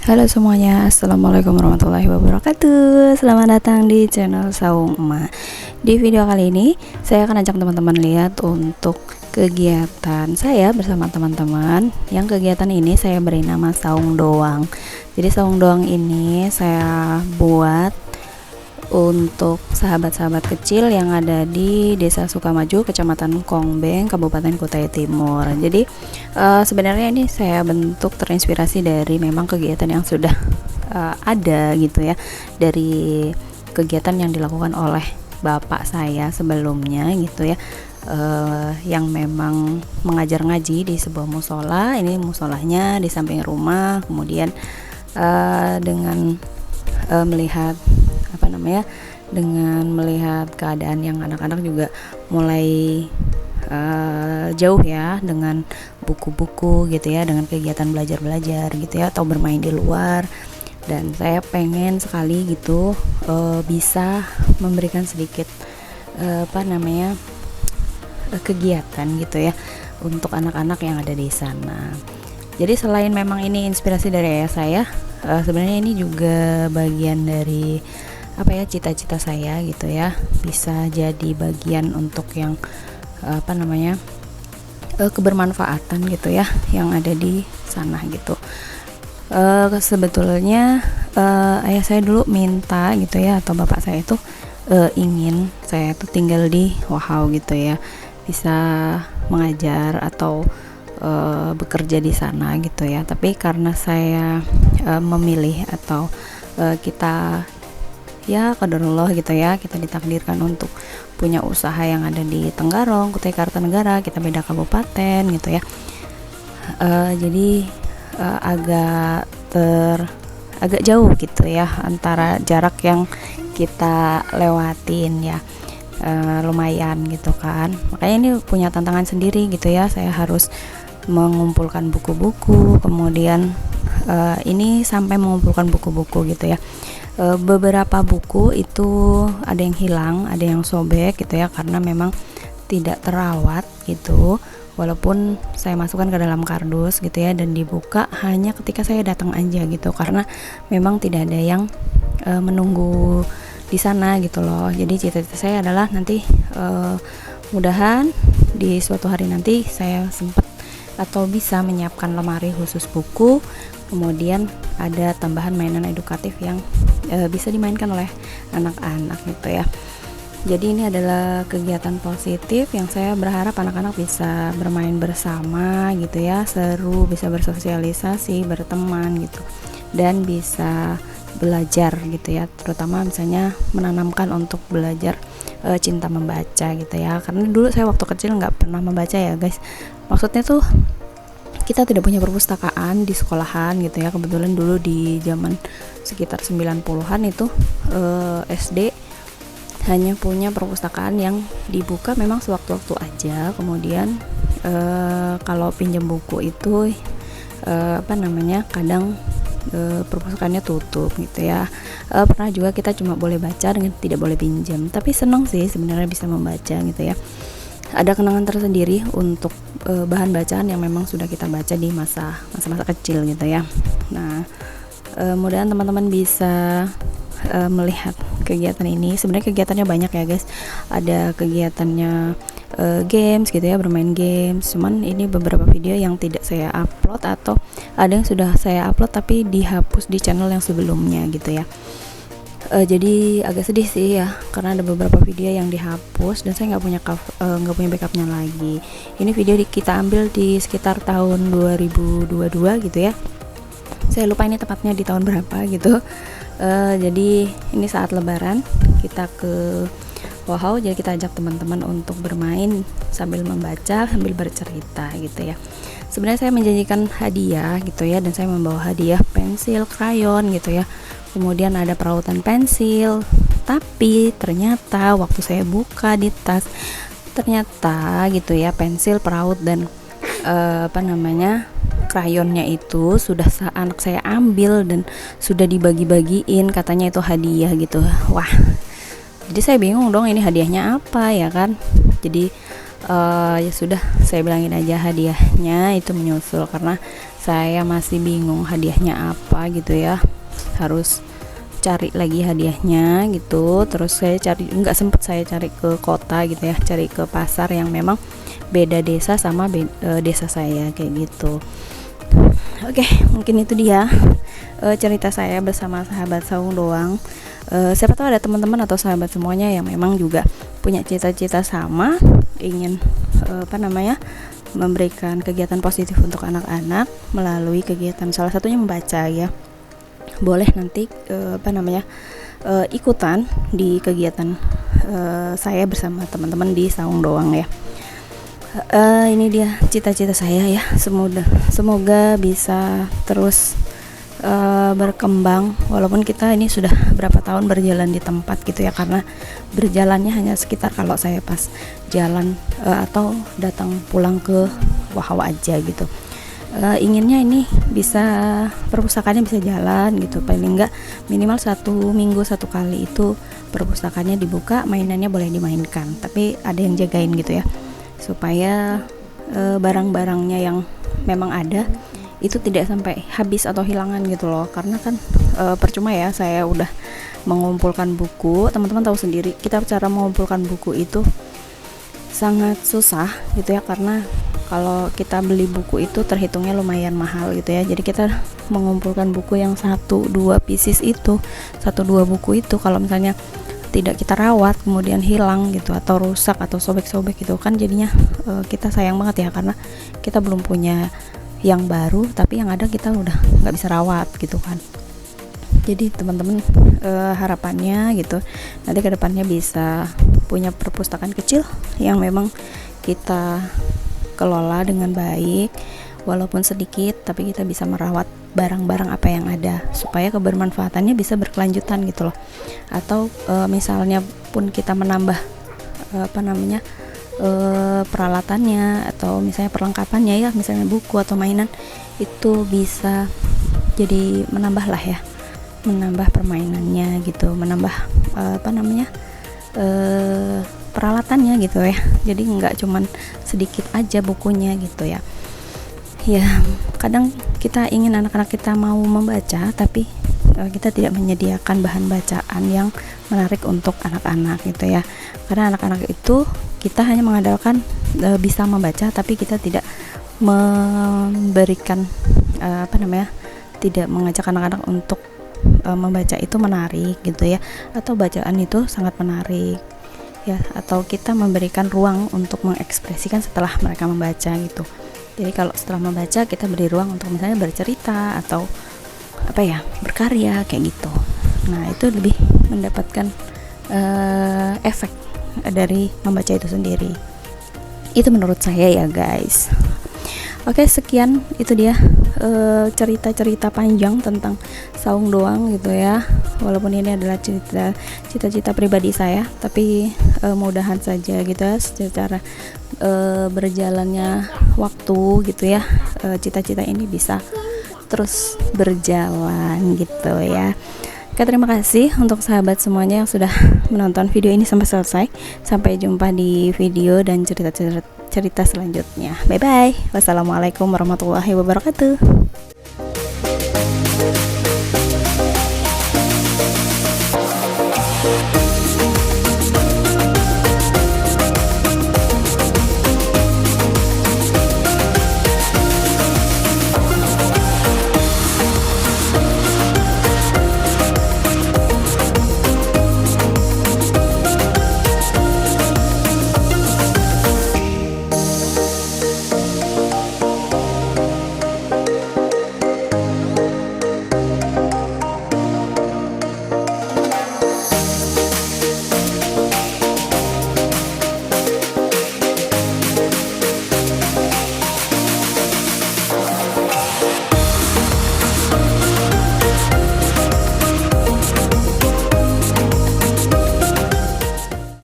Halo semuanya, assalamualaikum warahmatullahi wabarakatuh. Selamat datang di channel Saung Emak. Di video kali ini saya akan ajak teman-teman lihat untuk kegiatan saya bersama teman-teman. Yang kegiatan ini saya beri nama Saung Doang. Jadi Saung Doang ini saya buat untuk sahabat-sahabat kecil yang ada di Desa Sukamaju, Kecamatan Kongbeng, Kabupaten Kutai Timur. Jadi sebenarnya ini saya bentuk terinspirasi dari memang kegiatan yang sudah ada gitu ya, dari kegiatan yang dilakukan oleh bapak saya sebelumnya gitu ya, yang memang mengajar ngaji di sebuah musola. Ini musolanya di samping rumah, kemudian dengan melihat dengan melihat keadaan yang anak-anak juga mulai jauh ya dengan buku-buku gitu ya, dengan kegiatan belajar-belajar gitu ya, atau bermain di luar. Dan saya pengen sekali gitu bisa memberikan sedikit kegiatan gitu ya untuk anak-anak yang ada di sana. Jadi selain memang ini inspirasi dari ayah saya, sebenarnya ini juga bagian dari cita-cita saya gitu ya, bisa jadi bagian untuk yang kebermanfaatan gitu ya yang ada di sana gitu. Sebetulnya ayah saya dulu minta gitu ya, atau bapak saya itu ingin saya tuh tinggal di Wahau gitu ya, bisa mengajar atau bekerja di sana gitu ya. Tapi karena saya memilih atau kita ya qadarullah gitu ya, kita ditakdirkan untuk punya usaha yang ada di Tenggarong, Kutai Kartanegara, kita beda kabupaten gitu ya. Jadi agak jauh gitu ya antara jarak yang kita lewatin ya, lumayan gitu kan. Makanya ini punya tantangan sendiri gitu ya, saya harus mengumpulkan buku-buku, kemudian ini sampai mengumpulkan buku-buku gitu ya. Beberapa buku itu ada yang hilang, ada yang sobek gitu ya, karena memang tidak terawat gitu. Walaupun saya masukkan ke dalam kardus gitu ya, dan dibuka hanya ketika saya datang aja gitu, karena memang tidak ada yang menunggu di sana gitu loh. Jadi cita-cita saya adalah nanti mudahan di suatu hari nanti saya sempat atau bisa menyiapkan lemari khusus buku, kemudian ada tambahan mainan edukatif yang bisa dimainkan oleh anak-anak gitu ya. Jadi ini adalah kegiatan positif yang saya berharap anak-anak bisa bermain bersama gitu ya, seru, bisa bersosialisasi, berteman gitu, dan bisa belajar gitu ya, terutama misalnya menanamkan untuk belajar cinta membaca gitu ya. Karena dulu saya waktu kecil nggak pernah membaca ya guys, maksudnya tuh kita tidak punya perpustakaan di sekolahan gitu ya. Kebetulan dulu di zaman sekitar 90-an itu SD hanya punya perpustakaan yang dibuka memang sewaktu-waktu aja. Kemudian kalau pinjam buku itu kadang perpustakaannya tutup gitu ya. Pernah juga kita cuma boleh baca dengan tidak boleh pinjam, tapi senang sih sebenarnya bisa membaca gitu ya. Ada kenangan tersendiri untuk bahan bacaan yang memang sudah kita baca di masa-masa kecil gitu ya. Nah, mudah-mudahan teman-teman bisa melihat kegiatan ini. Sebenarnya kegiatannya banyak ya guys. Ada kegiatannya games gitu ya, bermain games. Cuman ini beberapa video yang tidak saya upload, atau ada yang sudah saya upload tapi dihapus di channel yang sebelumnya gitu ya. Jadi agak sedih sih ya, karena ada beberapa video yang dihapus dan saya nggak punya backupnya lagi. Ini video kita ambil di sekitar tahun 2022 gitu ya. Saya lupa ini tepatnya di tahun berapa gitu. Jadi ini saat Lebaran kita ke Wahau, jadi kita ajak teman-teman untuk bermain sambil membaca, sambil bercerita gitu ya. Sebenarnya saya menjanjikan hadiah gitu ya, dan saya membawa hadiah pensil, krayon gitu ya. Kemudian ada perautan pensil, tapi ternyata waktu saya buka di tas, ternyata gitu ya, pensil, peraut, dan krayonnya itu sudah anak saya ambil dan sudah dibagi-bagiin, katanya itu hadiah gitu. Wah, jadi saya bingung dong, ini hadiahnya apa ya kan. Jadi Ya sudah, saya bilangin aja hadiahnya itu menyusul, karena saya masih bingung hadiahnya apa gitu ya, harus cari lagi hadiahnya gitu. Terus saya cari, nggak sempet saya cari ke kota gitu ya, cari ke pasar yang memang beda desa sama desa saya kayak gitu. Oke, mungkin itu dia cerita saya bersama sahabat saung doang. Siapa tahu ada teman-teman atau sahabat semuanya yang memang juga punya cita-cita sama, ingin memberikan kegiatan positif untuk anak-anak melalui kegiatan, salah satunya membaca ya. Boleh nanti ikutan di kegiatan saya bersama teman-teman di saung doang ya. Ini dia cita-cita saya ya, semoga bisa terus berkembang, walaupun kita ini sudah berapa tahun berjalan di tempat gitu ya, karena berjalannya hanya sekitar, kalau saya pas jalan atau datang pulang ke Wahau aja gitu. Inginnya ini bisa, perpustakaannya bisa jalan gitu, paling enggak minimal 1 minggu 1 kali itu perpustakaannya dibuka, mainannya boleh dimainkan, tapi ada yang jagain gitu ya, supaya barang-barangnya yang memang ada itu tidak sampai habis atau hilangan gitu loh. Karena kan percuma ya saya udah mengumpulkan buku, teman-teman tahu sendiri kita cara mengumpulkan buku itu sangat susah gitu ya, karena kalau kita beli buku itu terhitungnya lumayan mahal gitu ya. Jadi kita mengumpulkan buku yang 1-2 pieces itu, 1-2 buku itu, kalau misalnya tidak kita rawat kemudian hilang gitu atau rusak atau sobek-sobek gitu kan, jadinya kita sayang banget ya, karena kita belum punya yang baru tapi yang ada kita udah nggak bisa rawat gitu kan. Jadi teman-teman harapannya gitu nanti kedepannya bisa punya perpustakaan kecil yang memang kita kelola dengan baik, walaupun sedikit tapi kita bisa merawat barang-barang apa yang ada supaya kebermanfaatannya bisa berkelanjutan gitu loh. Atau misalnya pun kita menambah peralatannya atau misalnya perlengkapannya ya, misalnya buku atau mainan, itu bisa jadi menambah lah ya, menambah permainannya gitu, menambah peralatannya gitu ya. Jadi nggak cuman sedikit aja bukunya gitu ya. Ya kadang kita ingin anak-anak kita mau membaca tapi kita tidak menyediakan bahan bacaan yang menarik untuk anak-anak gitu ya. Karena anak-anak itu kita hanya mengandalkan bisa membaca, tapi kita tidak memberikan tidak mengajak anak-anak untuk membaca itu menarik gitu ya, atau bacaan itu sangat menarik ya, atau kita memberikan ruang untuk mengekspresikan setelah mereka membaca gitu. Jadi kalau setelah membaca kita beri ruang untuk misalnya bercerita atau berkarya kayak gitu. Nah itu lebih mendapatkan efek dari membaca itu sendiri. Itu menurut saya ya guys. Oke, sekian itu dia cerita-cerita panjang tentang saung doang gitu ya. Walaupun ini adalah cita-cita pribadi saya, tapi mudahan saja gitu ya, secara berjalannya waktu gitu ya, cita-cita ini bisa terus berjalan gitu ya. Oke, terima kasih untuk sahabat semuanya yang sudah menonton video ini sampai selesai. Sampai jumpa di video dan cerita selanjutnya. Bye bye. Wassalamualaikum warahmatullahi wabarakatuh.